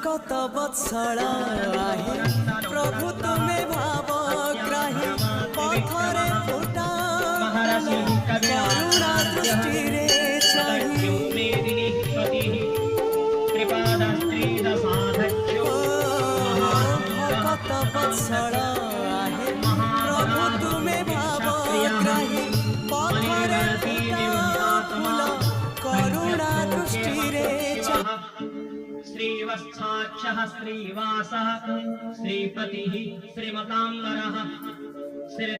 भगत वत्सल आहे प्रभु तुमे भावग्राही पथरे फुटा करुणा दृष्टि रे चाही भगत वत्सल आहे प्रभु तुमे भावग्राही पथरे फुटा फूल करुणा दृष्टि रे चाही श्रीवत्साक्षः श्रीवासः श्रीपतिः श्रीमताम्बरः